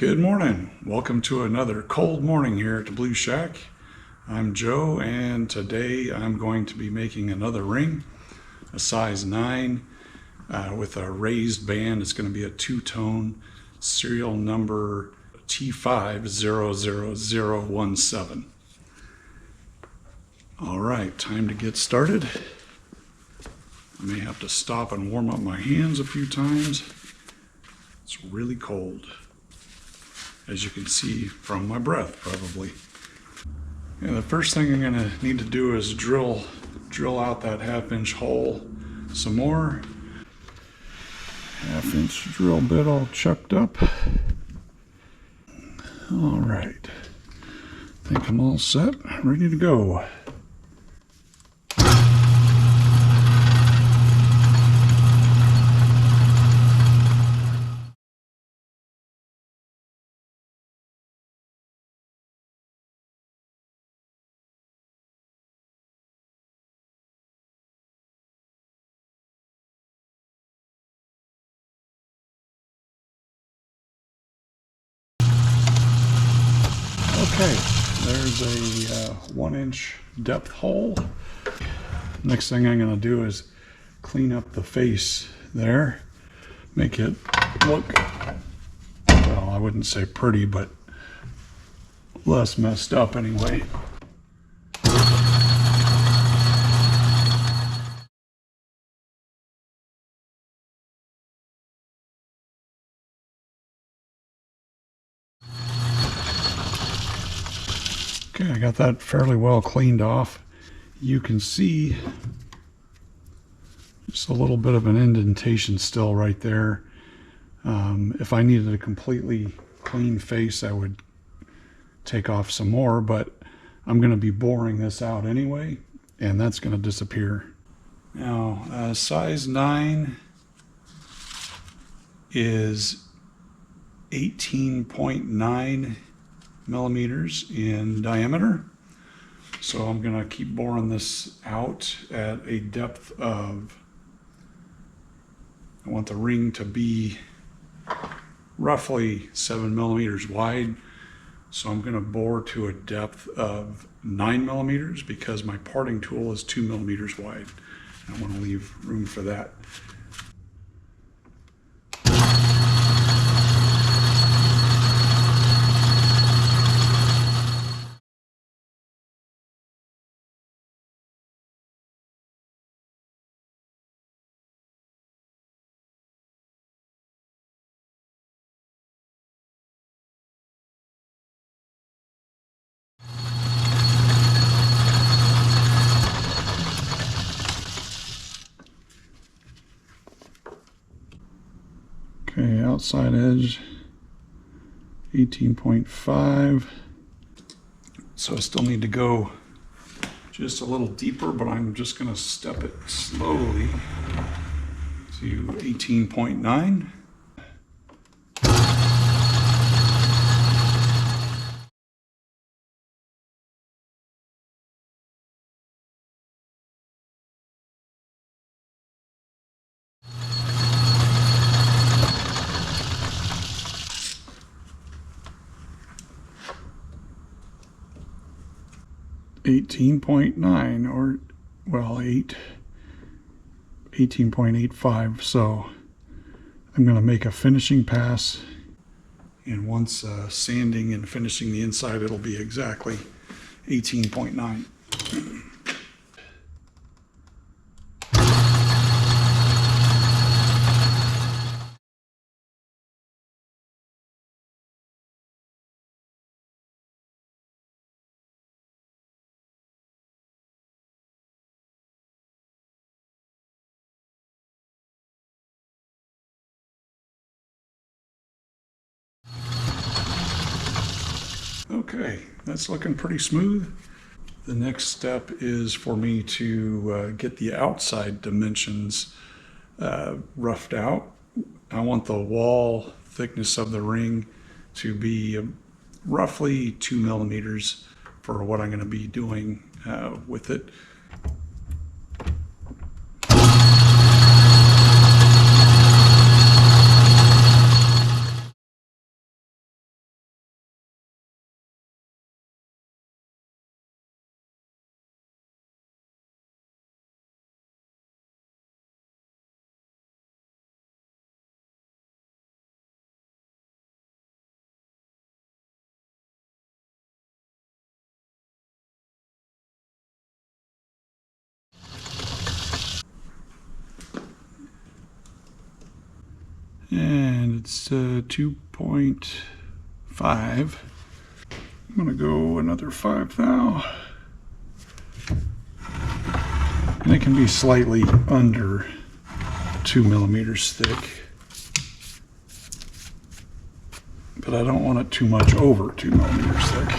Good morning. Welcome to another cold morning here at the Blue Shack. I'm Joe, and today I'm going to be making another ring, a size 9 with a raised band. It's going to be a two-tone, serial number T500017. All right, time to get started. I may have to stop and warm up my hands a few times. It's really cold, as you can see from my breath, probably. And the first thing I'm going to need to do is drill out that 1/2-inch hole some more. 1/2-inch drill bit all chucked up. All right, I think I'm all set, ready to go. Okay, there's a 1-inch depth hole. Next thing I'm going to do is clean up the face there, make it look, well, I wouldn't say pretty, but less messed up anyway. Okay, I got that fairly well cleaned off. You can see just a little bit of an indentation still right there. If I needed a completely clean face, I would take off some more, but I'm going to be boring this out anyway, and that's going to disappear. Now, size 9 is 18.9 millimeters in diameter. So I'm going to keep boring this out at a depth of, I want the ring to be roughly 7 millimeters wide. So I'm going to bore to a depth of 9 millimeters because my parting tool is 2 millimeters wide. I want to leave room for that. Okay, outside edge 18.5. So I still need to go just a little deeper, but I'm just going to step it slowly to 18.9. or well, 18.85. So I'm going to make a finishing pass, and once sanding and finishing the inside, it'll be exactly 18.9. Okay, that's looking pretty smooth. The next step is for me to get the outside dimensions roughed out. I want the wall thickness of the ring to be roughly 2 millimeters for what I'm going to be doing with it. and it's 2.5. I'm gonna go another 5 thou. And it can be slightly under 2 millimeters thick, but I don't want it too much over 2 millimeters thick.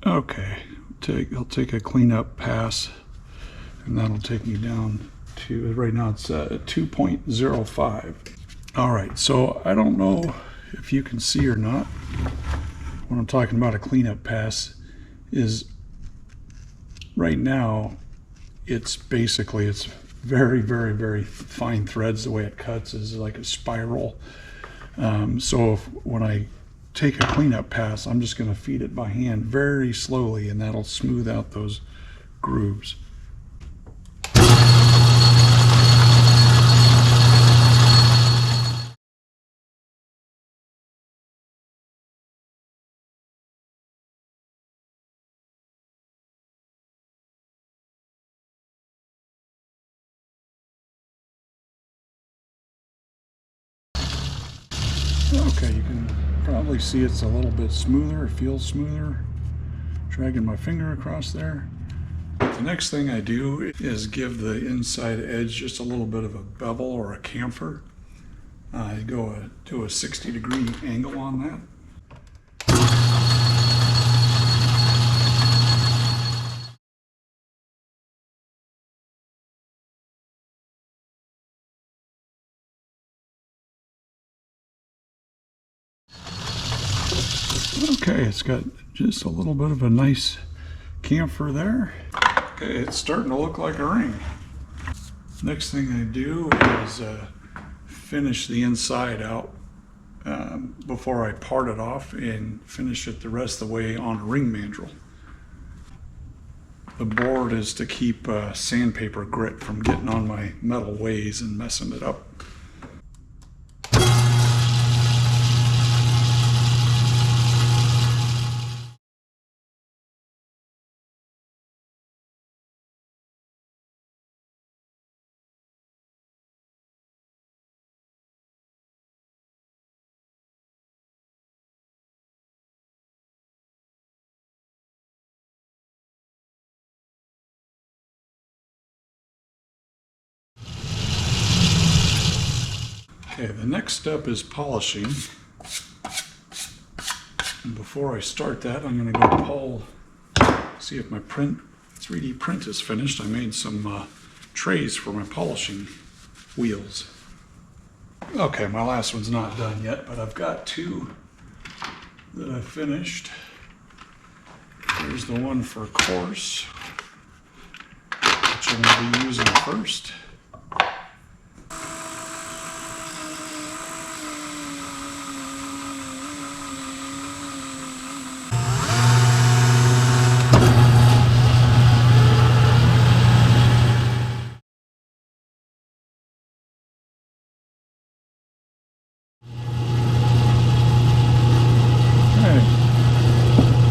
Okay, I'll take a cleanup pass, and that'll take me down to, right now it's 2.05. All right, so I don't know if you can see or not, when I'm talking about a cleanup pass, is right now it's very, very, very fine threads. The way it cuts is like a spiral. So when I take a cleanup pass, I'm just going to feed it by hand very slowly, and that'll smooth out those grooves. Okay, you can probably see it's a little bit smoother. It feels smoother. Dragging my finger across there. The next thing I do is give the inside edge just a little bit of a bevel or a chamfer. I do a 60-degree angle on that. Okay, it's got just a little bit of a nice chamfer there. Okay, it's starting to look like a ring. Next thing I do is finish the inside out before I part it off and finish it the rest of the way on a ring mandrel. The board is to keep sandpaper grit from getting on my metal ways and messing it up. Okay, the next step is polishing. And before I start that, I'm going to go see if my 3D print is finished. I made some trays for my polishing wheels. Okay, my last one's not done yet, but I've got 2 that I finished. Here's the one for coarse, which I'm going to be using first.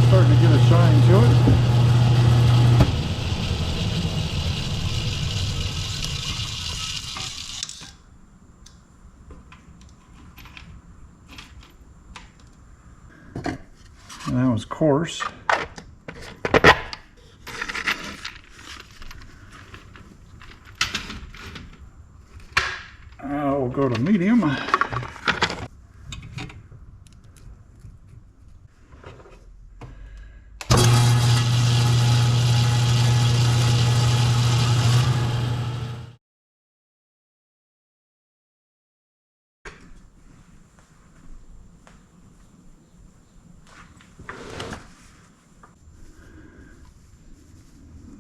Starting to get a shine to it. And that was coarse. We'll go to medium.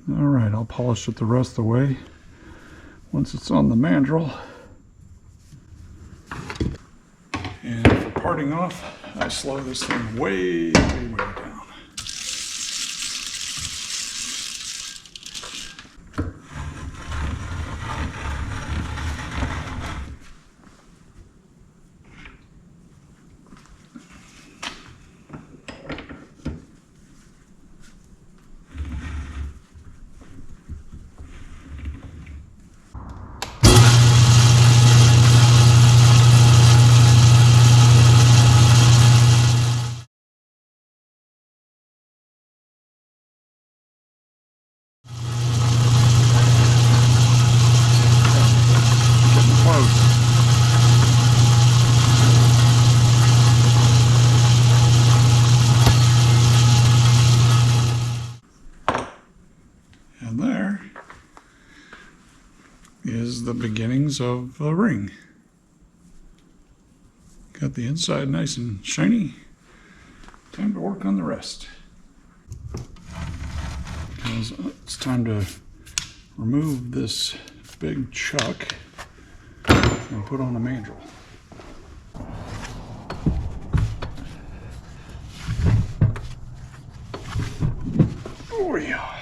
All right, I'll polish it the rest of the way once it's on the mandrel. And for parting off, I slow this thing way, way, way down. the beginnings of a ring. Got the inside nice and shiny. Time to work on the rest. Because it's time to remove this big chuck and put on the mandrel. Oh yeah.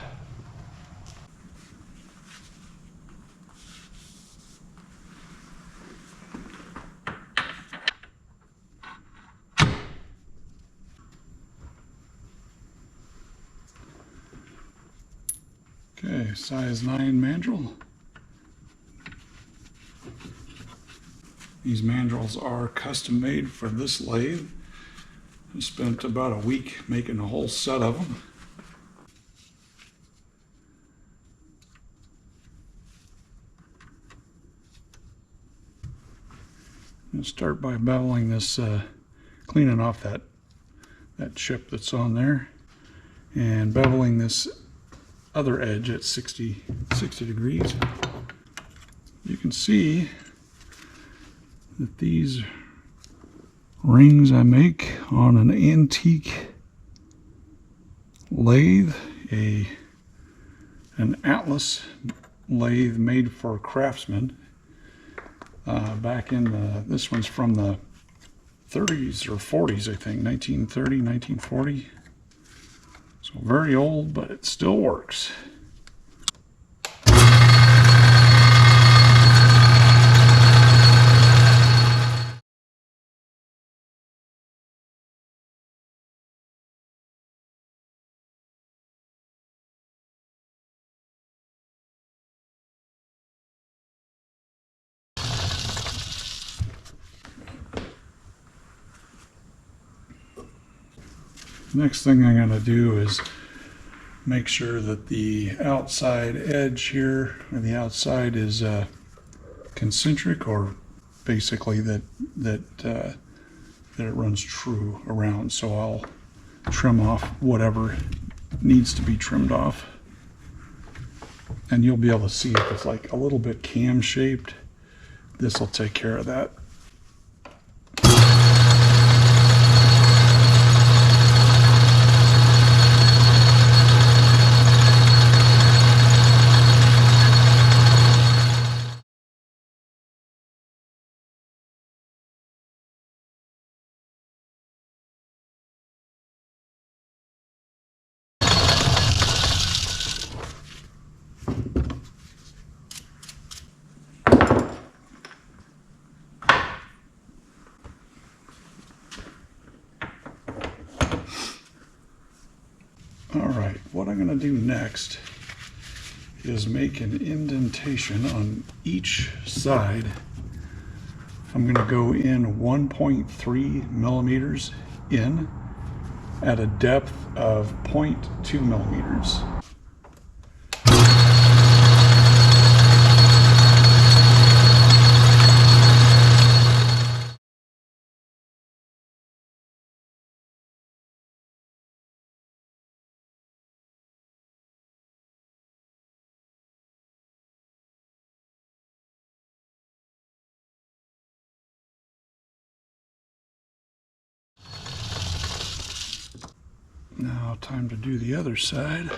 Okay, size 9 mandrel. These mandrels are custom made for this lathe. I spent about a week making a whole set of them. I'm going to start by beveling this, cleaning off that chip that's on there, and beveling this other edge at 60 degrees. You can see that these rings I make on an antique lathe, an Atlas lathe made for craftsmen. Back in this one's from the 30s or 40s, I think, 1930, 1940. So very old, but it still works. Next thing I'm going to do is make sure that the outside edge here, or the outside, is concentric, or basically that it runs true around. So I'll trim off whatever needs to be trimmed off, and you'll be able to see if it's like a little bit cam shaped. This will take care of that. Alright, what I'm going to do next is make an indentation on each side. I'm going to go in 1.3 millimeters in at a depth of 0.2 millimeters. Now, time to do the other side.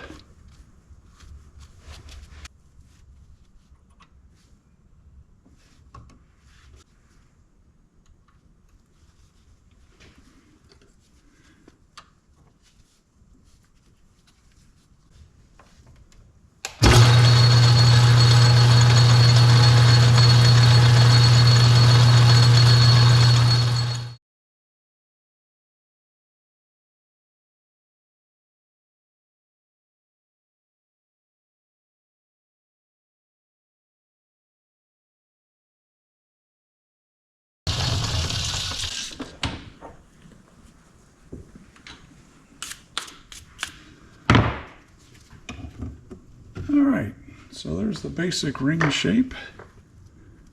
Alright, so there's the basic ring shape.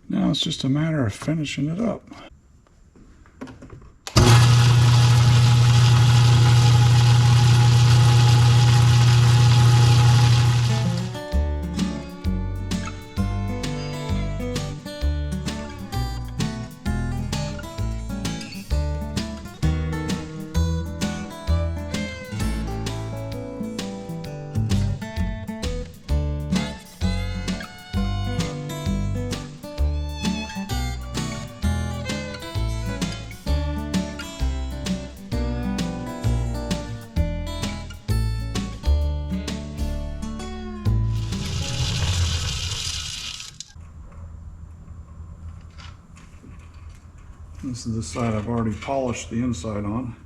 Now it's just a matter of finishing it up. This is the side I've already polished the inside on.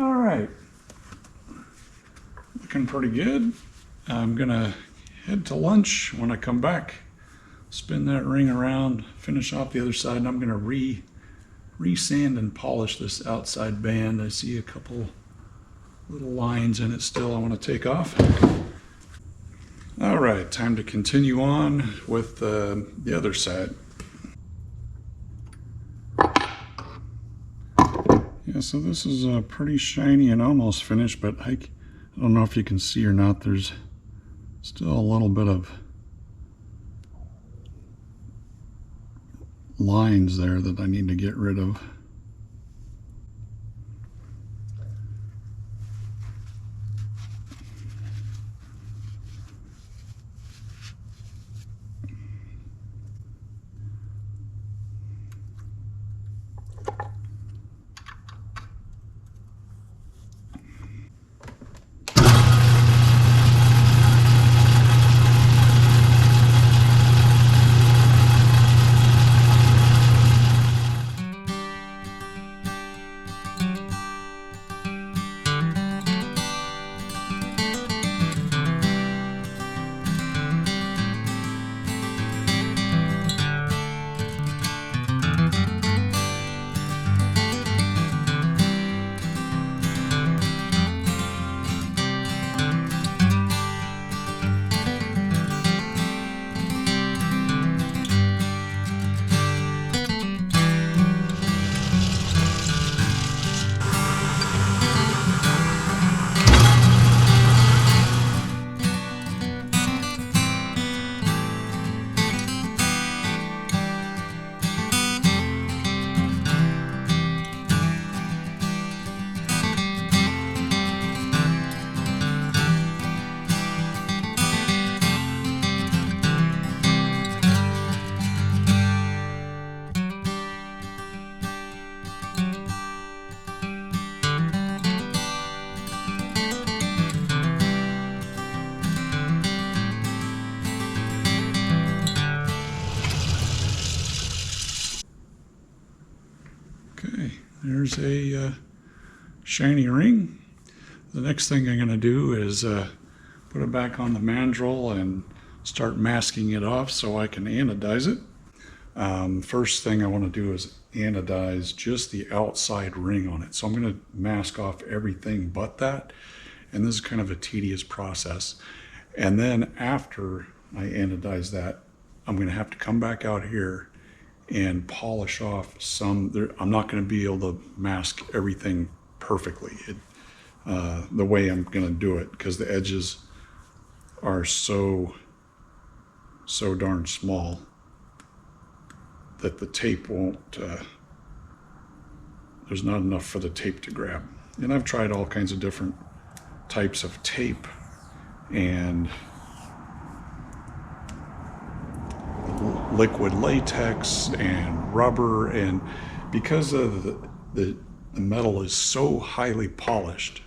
All right, looking pretty good. I'm gonna head to lunch. When I come back, spin that ring around, finish off the other side, and I'm gonna re-sand and polish this outside band. I see a couple little lines in it still I want to take off. All right, time to continue on with the other side. Yeah, so this is pretty shiny and almost finished, but I don't know if you can see or not, there's still a little bit of lines there that I need to get rid of. Okay, there's a shiny ring. The next thing I'm going to do is put it back on the mandrel and start masking it off so I can anodize it. First thing I want to do is anodize just the outside ring on it. So I'm going to mask off everything but that. And this is kind of a tedious process. And then after I anodize that, I'm going to have to come back out here and polish off some. I'm not going to be able to mask everything perfectly the way I'm going to do it, because the edges are so darn small that the tape won't, there's not enough for the tape to grab. And I've tried all kinds of different types of tape and liquid latex and rubber, and because of the metal is so highly polished,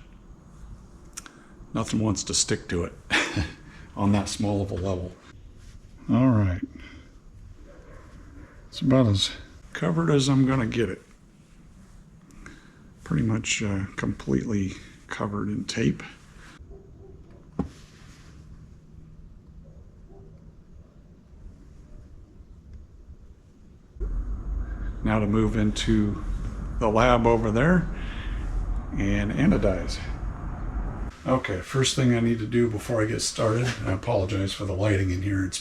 nothing wants to stick to it on that small of a level. All right, it's about as covered as I'm gonna get it. Pretty much completely covered in tape. Now to move into the lab over there and anodize. Okay, first thing I need to do before I get started, and I apologize for the lighting in here.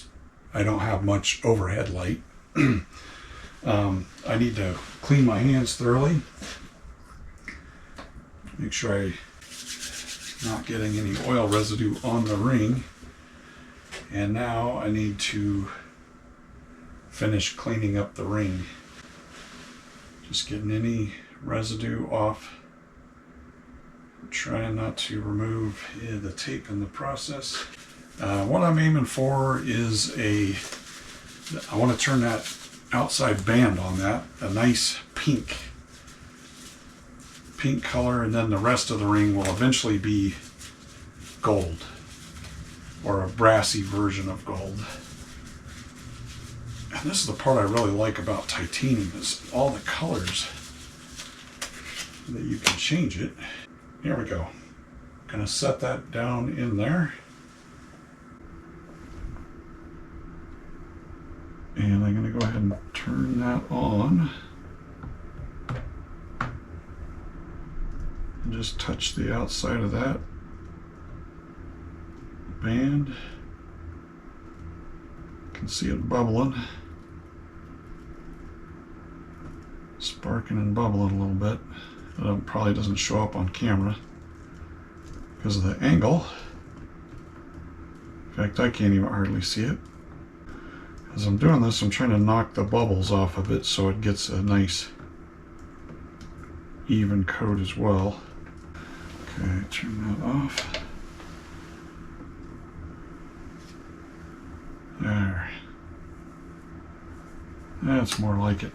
I don't have much overhead light. I need to clean my hands thoroughly. Make sure I'm not getting any oil residue on the ring. And now I need to finish cleaning up the ring. Just getting any residue off. Trying not to remove the tape in the process. What I'm aiming for is I want to turn that outside band on that a nice pink color, and then the rest of the ring will eventually be gold, or a brassy version of gold. And this is the part I really like about titanium, is all the colors that you can change it. Here we go. Gonna set that down in there. And I'm gonna go ahead and turn that on. And just touch the outside of that band. You can see it bubbling. Sparking and bubbling a little bit. It probably doesn't show up on camera because of the angle. In fact, I can't even hardly see it. As I'm doing this, I'm trying to knock the bubbles off of it so it gets a nice even coat as well. Okay, turn that off. There. That's more like it.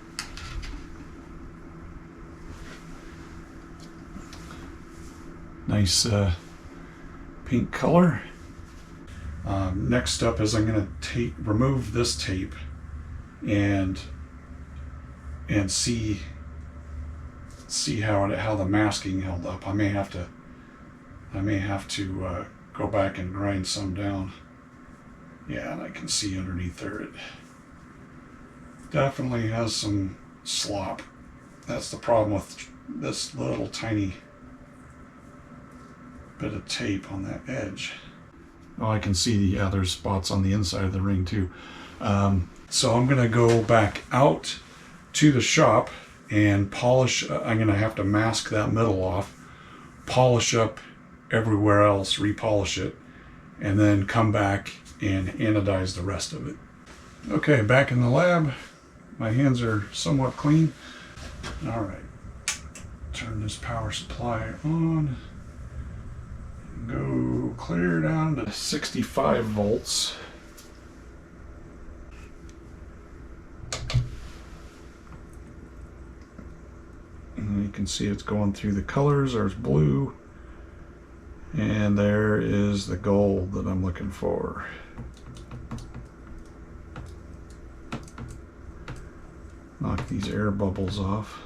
Nice pink color. Next up is I'm going to remove this tape and see how the masking held up. I may have to go back and grind some down. Yeah, and I can see underneath there it definitely has some slop. That's the problem with this little tiny bit of tape on that edge. Oh, I can see the other spots on the inside of the ring too. So I'm gonna go back out to the shop and polish. I'm gonna have to mask that middle off, polish up everywhere else, repolish it, and then come back and anodize the rest of it. Okay, back in the lab. My hands are somewhat clean. All right, turn this power supply on. Go clear down to 65 volts. And you can see it's going through the colors. There's blue, and there is the gold that I'm looking for. Knock these air bubbles off.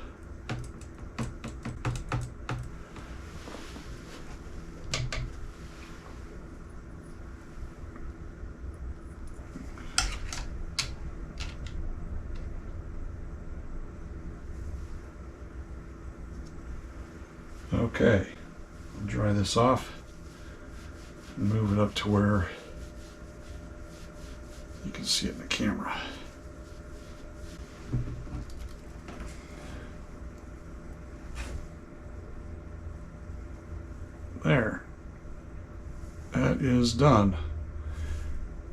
Okay, I'll dry this off and move it up to where you can see it in the camera. There. That is done.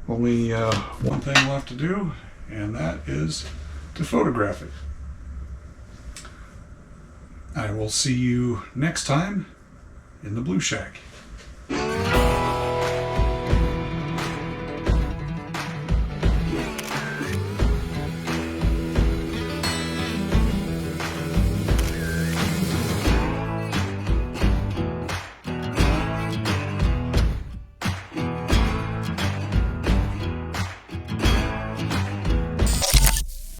Only one thing left to do, and that is to photograph it. I will see you next time in the Blue Shack.